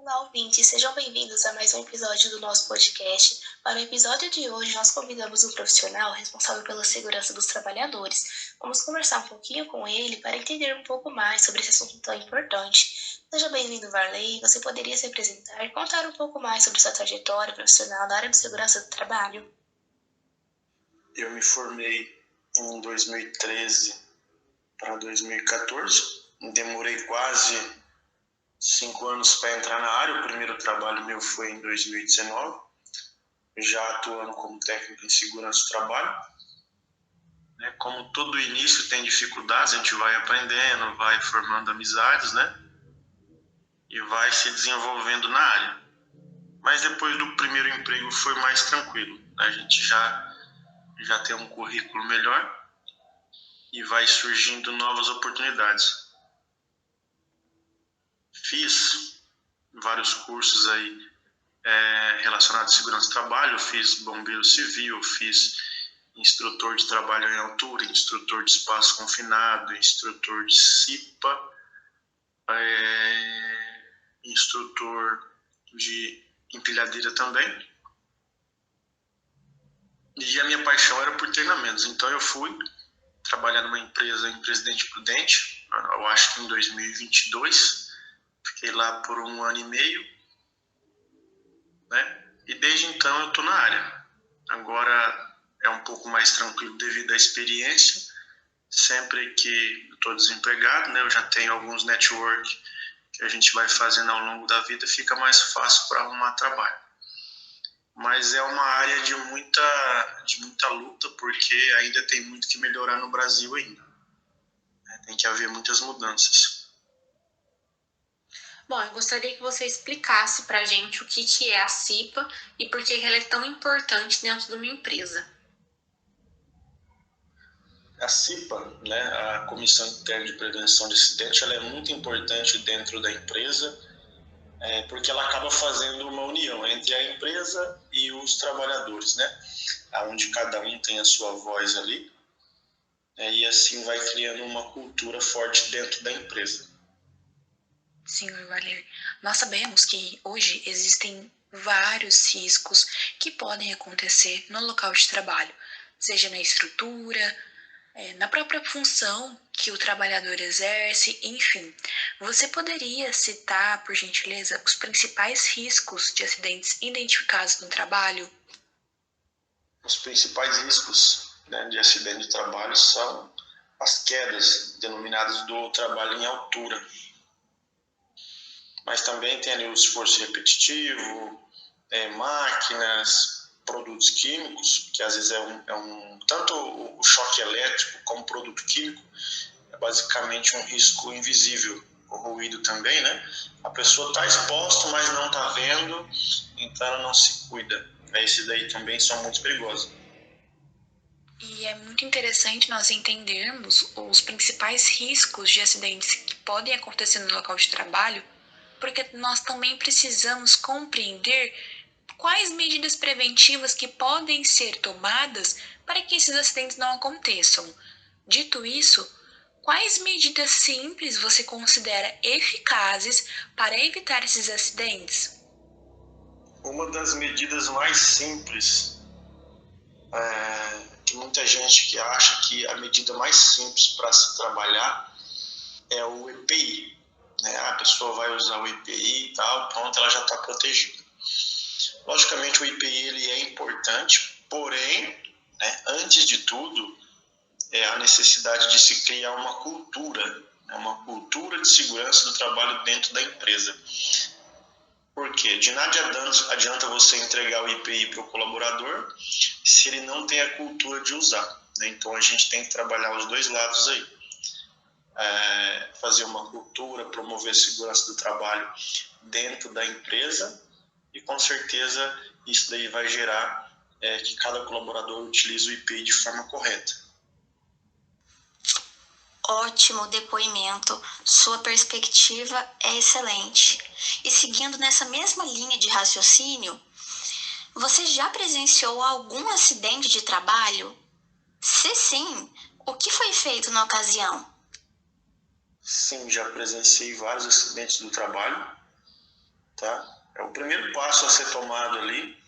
Olá, ouvintes, sejam bem-vindos a mais um episódio do nosso podcast. Para o episódio de hoje, nós convidamos um profissional responsável pela segurança dos trabalhadores. Vamos conversar um pouquinho com ele para entender um pouco mais sobre esse assunto tão importante. Seja bem-vindo, Varley. Você poderia se apresentar e contar um pouco mais sobre sua trajetória profissional na área de segurança do trabalho? Eu me formei em 2013 para 2014. Demorei quase 5 anos para entrar na área. O primeiro trabalho meu foi em 2019, já atuando como técnico em segurança do trabalho. Como todo início tem dificuldades, a gente vai aprendendo, vai formando amizades, e vai se desenvolvendo na área. Mas depois do primeiro emprego foi mais tranquilo. A gente já tem um currículo melhor e vai surgindo novas oportunidades. Fiz vários cursos aí relacionados à segurança do trabalho, fiz bombeiro civil, fiz instrutor de trabalho em altura, instrutor de espaço confinado, instrutor de CIPA, instrutor de empilhadeira também. E a minha paixão era por treinamentos, então eu fui trabalhar numa empresa em Presidente Prudente, eu acho que em 2022, fiquei lá por 1 ano e meio, e desde então eu estou na área. Agora é um pouco mais tranquilo devido à experiência. Sempre que eu estou desempregado, eu já tenho alguns network que a gente vai fazendo ao longo da vida, fica mais fácil para arrumar trabalho. Mas é uma área de muita luta, porque ainda tem muito que melhorar no Brasil ainda. Tem que haver muitas mudanças. Bom, eu gostaria que você explicasse para a gente o que é a CIPA e por que ela é tão importante dentro de uma empresa. A CIPA, a Comissão Interna de Prevenção de Acidentes, ela é muito importante dentro da empresa, porque ela acaba fazendo uma união entre a empresa e os trabalhadores, onde cada um tem a sua voz ali, e assim vai criando uma cultura forte dentro da empresa. Senhor Valer, nós sabemos que hoje existem vários riscos que podem acontecer no local de trabalho, seja na estrutura, na própria função que o trabalhador exerce, enfim. Você poderia citar, por gentileza, os principais riscos de acidentes identificados no trabalho? Os principais riscos de acidente de trabalho são as quedas, denominadas do trabalho em altura. Mas também tem ali o esforço repetitivo, máquinas, produtos químicos, que às vezes tanto o choque elétrico como o produto químico é basicamente um risco invisível. O ruído também, A pessoa está exposta, mas não está vendo, então ela não se cuida. Esses daí também são muito perigosos. E é muito interessante nós entendermos os principais riscos de acidentes que podem acontecer no local de trabalho, porque nós também precisamos compreender quais medidas preventivas que podem ser tomadas para que esses acidentes não aconteçam. Dito isso, quais medidas simples você considera eficazes para evitar esses acidentes? Uma das medidas mais simples, que muita gente que acha que a medida mais simples para se trabalhar é o EPI. A pessoa vai usar o EPI e tal, pronto, ela já está protegida. Logicamente o EPI ele é importante, porém, antes de tudo, é a necessidade de se criar uma cultura de segurança do trabalho dentro da empresa. Por quê? De nada adianta você entregar o EPI para o colaborador se ele não tem a cultura de usar. Então a gente tem que trabalhar os dois lados aí. Fazer uma cultura, promover a segurança do trabalho dentro da empresa, e com certeza isso daí vai gerar que cada colaborador utilize o EPI de forma correta. Ótimo depoimento, sua perspectiva é excelente. E seguindo nessa mesma linha de raciocínio, você já presenciou algum acidente de trabalho? Se sim, o que foi feito na ocasião? Sim, já presenciei vários acidentes do trabalho. tá? O primeiro passo a ser tomado ali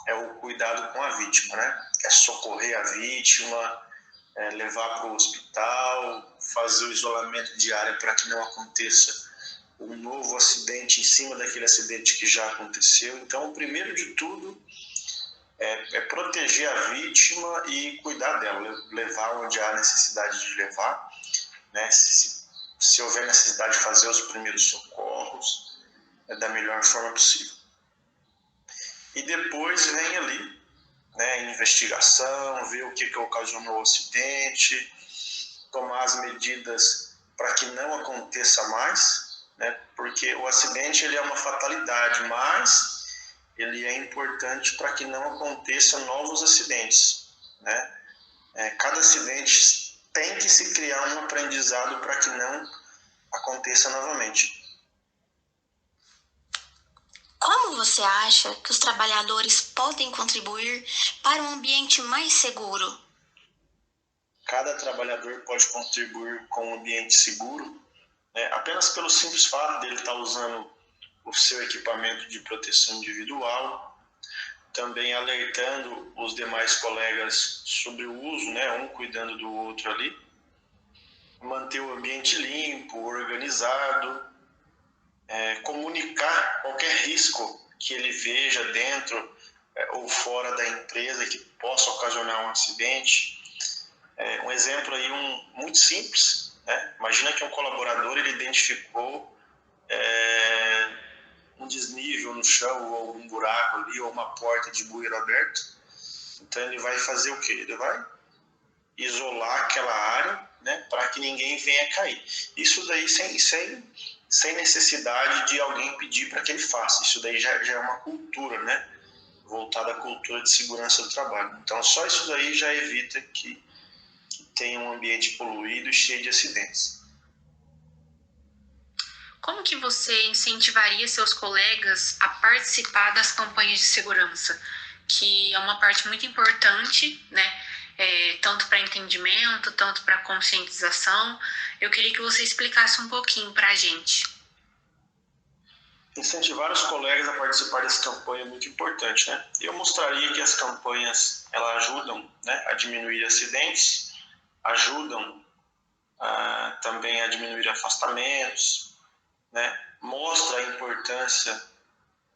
é o cuidado com a vítima, né? É socorrer a vítima, levar para o hospital, fazer o isolamento diário para que não aconteça um novo acidente em cima daquele acidente que já aconteceu. Então, o primeiro de tudo é proteger a vítima e cuidar dela, levar onde há necessidade de levar, né? Se houver necessidade de fazer os primeiros socorros, da melhor forma possível. E depois vem ali, né, investigação, ver o que ocasionou o acidente, tomar as medidas para que não aconteça mais, né, porque o acidente ele é uma fatalidade, mas ele é importante para que não aconteçam novos acidentes, né? Cada acidente tem que se criar um aprendizado para que não aconteça novamente. Como você acha que os trabalhadores podem contribuir para um ambiente mais seguro? Cada trabalhador pode contribuir com um ambiente seguro, né, apenas pelo simples fato dele estar usando o seu equipamento de proteção individual, também alertando os demais colegas sobre o uso, né, um cuidando do outro ali, manter o ambiente limpo, organizado, comunicar qualquer risco que ele veja dentro ou fora da empresa que possa ocasionar um acidente. Um exemplo aí muito simples, né? Imagina que um colaborador ele identificou um desnível no chão ou algum buraco ali ou uma porta de bueiro aberto. Então ele vai fazer o quê? Ele vai isolar aquela área, né, para que ninguém venha cair. Isso daí sem necessidade de alguém pedir para que ele faça. Isso daí já é uma cultura, né, voltada à cultura de segurança do trabalho. Então só isso daí já evita que tenha um ambiente poluído e cheio de acidentes. Como que você incentivaria seus colegas a participar das campanhas de segurança? Que é uma parte muito importante, né? Tanto para entendimento, tanto para conscientização. Eu queria que você explicasse um pouquinho para a gente. Incentivar os colegas a participar dessa campanha é muito importante, né? Eu mostraria que as campanhas elas ajudam, né, a diminuir acidentes, ajudam também a diminuir afastamentos, né? Mostra a importância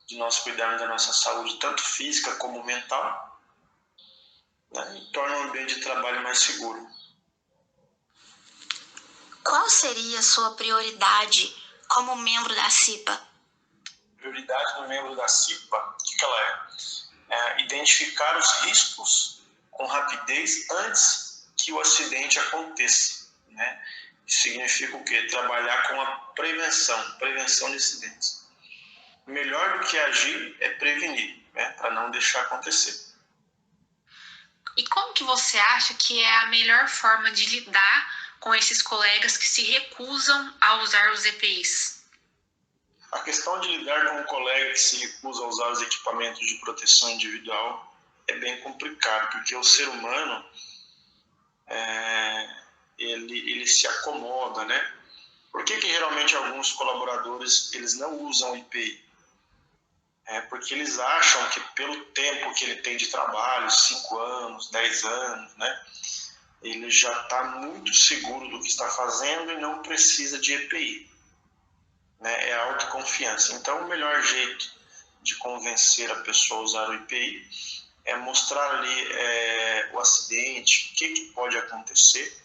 de nós cuidarmos da nossa saúde, tanto física como mental, né? E torna o ambiente de trabalho mais seguro. Qual seria a sua prioridade como membro da CIPA? Prioridade do membro da CIPA, o que ela é? Identificar os riscos com rapidez antes que o acidente aconteça, né? Isso significa o quê? Trabalhar com a prevenção de acidentes. Melhor do que agir é prevenir, né? Para não deixar acontecer. E como que você acha que é a melhor forma de lidar com esses colegas que se recusam a usar os EPIs? A questão de lidar com um colega que se recusa a usar os equipamentos de proteção individual é bem complicado, porque o ser humano ele se acomoda, né? Por que geralmente alguns colaboradores eles não usam IPI? Porque eles acham que pelo tempo que ele tem de trabalho, 5 anos, 10 anos, né? Ele já está muito seguro do que está fazendo e não precisa de EPI. Né? É autoconfiança. Então, o melhor jeito de convencer a pessoa a usar o IPI é mostrar ali o acidente, o que pode acontecer,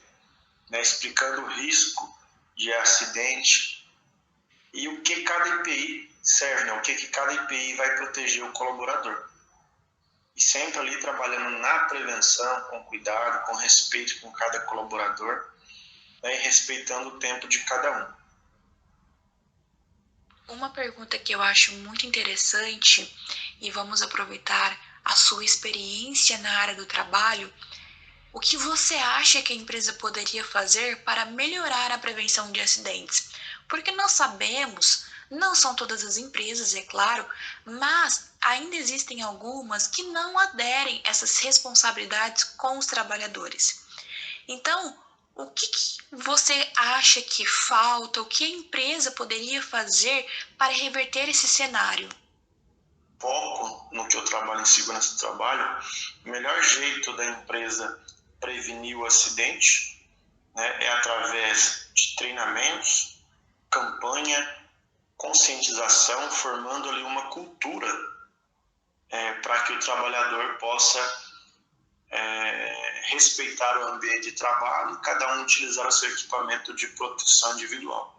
né? Explicando o risco de acidente e o que cada IPI serve, né? O que cada IPI vai proteger o colaborador. E sempre ali trabalhando na prevenção, com cuidado, com respeito com cada colaborador, né? E respeitando o tempo de cada um. Uma pergunta que eu acho muito interessante, e vamos aproveitar a sua experiência na área do trabalho, o que você acha que a empresa poderia fazer para melhorar a prevenção de acidentes? Porque nós sabemos, não são todas as empresas, é claro, mas ainda existem algumas que não aderem essas responsabilidades com os trabalhadores. Então, O que você acha que falta, o que a empresa poderia fazer para reverter esse cenário? Foco no que eu trabalho em segurança do trabalho, o melhor jeito da empresa prevenir o acidente, né, é através de treinamentos, campanha, conscientização, formando ali uma cultura para que o trabalhador possa respeitar o ambiente de trabalho e cada um utilizar o seu equipamento de proteção individual.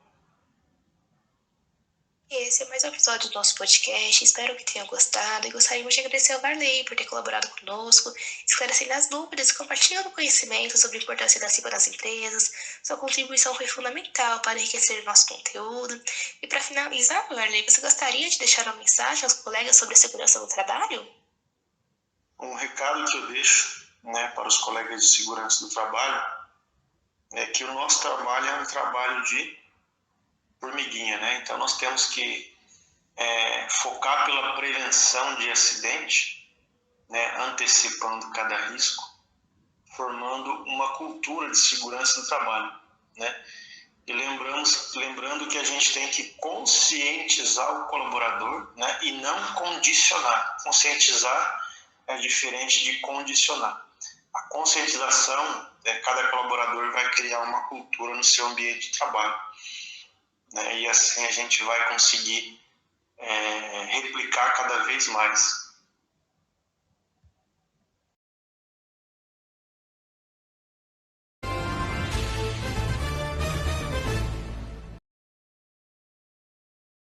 Esse é mais um episódio do nosso podcast. Espero que tenham gostado e gostaríamos de agradecer ao Varley por ter colaborado conosco, esclarecendo as dúvidas e compartilhando conhecimento sobre a importância da segurança nas empresas. Sua contribuição foi fundamental para enriquecer o nosso conteúdo. E para finalizar, Varley, você gostaria de deixar uma mensagem aos colegas sobre a segurança no trabalho? Um recado que eu deixo, né, para os colegas de segurança do trabalho é que o nosso trabalho é um trabalho de formiguinha, né? Então nós temos que focar pela prevenção de acidente, né, antecipando cada risco, formando uma cultura de segurança do trabalho, né? E lembrando que a gente tem que conscientizar o colaborador, né, e não condicionar. Conscientizar é diferente de condicionar. A conscientização, cada colaborador vai criar uma cultura no seu ambiente de trabalho, né, e assim a gente vai conseguir replicar cada vez mais.